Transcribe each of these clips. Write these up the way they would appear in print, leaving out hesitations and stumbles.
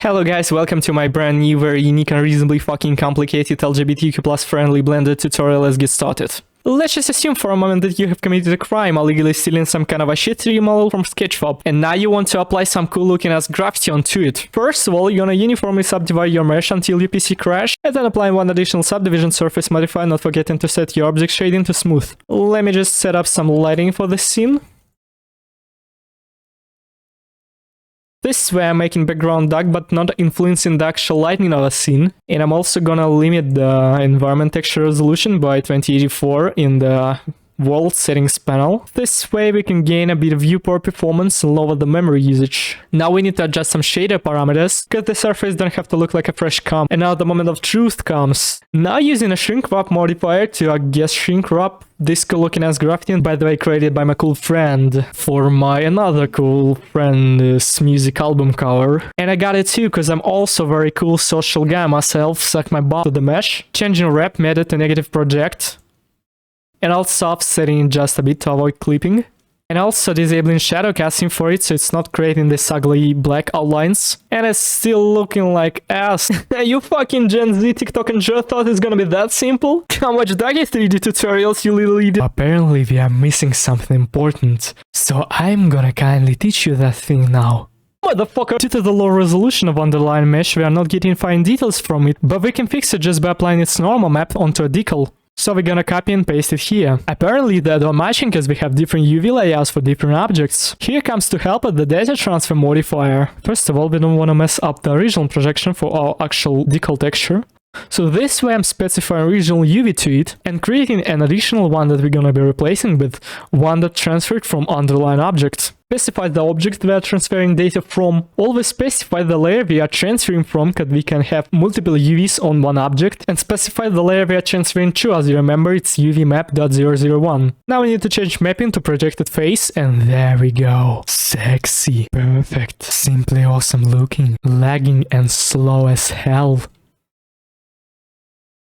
Hello guys, welcome to my brand new, very unique and reasonably fucking complicated LGBTQ+ friendly blended tutorial. Let's get started. Let's just assume for a moment that you have committed a crime, illegally stealing some kind of a shit 3D model from Sketchfab, and now you want to apply some cool looking ass graffiti onto it. First of all, you're gonna uniformly subdivide your mesh until your PC crash, and then apply one additional subdivision surface modifier, not forgetting to set your object shading to smooth. Let me just set up some lighting for the scene. This way I'm making background dark but not influencing the actual lighting of the scene. And I'm also gonna limit the environment texture resolution by 2084 in the world settings panel. This way we can gain a bit of viewport performance and lower the memory usage. Now we need to adjust some shader parameters, because the surface don't have to look like a fresh comp. And now the moment of truth comes. Now using a shrink wrap modifier to guess shrink wrap this cool looking ass graffiti, by the way, created by my cool friend for my another cool friend's music album cover. And I got it too, because I'm also very cool social guy myself. Suck my butt to the mesh. Changing wrap method to negative project. And also offsetting just a bit to avoid clipping. And also disabling shadow casting for it, so it's not creating these ugly black outlines. And it's still looking like ass. You fucking Gen Z TikTok and Joe thought it's gonna be that simple? How much doggy 3D tutorials you little idiot? Apparently we are missing something important. So I'm gonna kindly teach you that thing now. Motherfucker! Due to the low resolution of underlying mesh, we are not getting fine details from it, but we can fix it just by applying its normal map onto a decal. So we're gonna copy and paste it here. Apparently they don't matching because we have different UV layouts for different objects. Here comes to help the data transfer modifier. First of all, we don't want to mess up the original projection for our actual decal texture. So this way I'm specifying original UV to it and creating an additional one that we're gonna be replacing with one that transferred from underlying object. Specify the object we are transferring data from. Always specify the layer we are transferring from, because we can have multiple UVs on one object, and specify the layer we are transferring to. As you remember, it's UVMap.001. Now we need to change mapping to projected face, and there we go. Sexy. Perfect. Simply awesome looking. Lagging and slow as hell.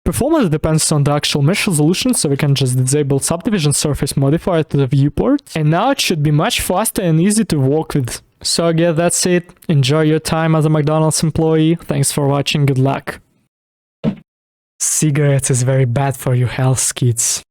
Performance depends on the actual mesh resolution, so we can just disable subdivision surface modifier to the viewport. And now it should be much faster and easy to work with. So yeah, that's it. Enjoy your time as a McDonald's employee. Thanks for watching, good luck. Cigarettes is very bad for your health, kids.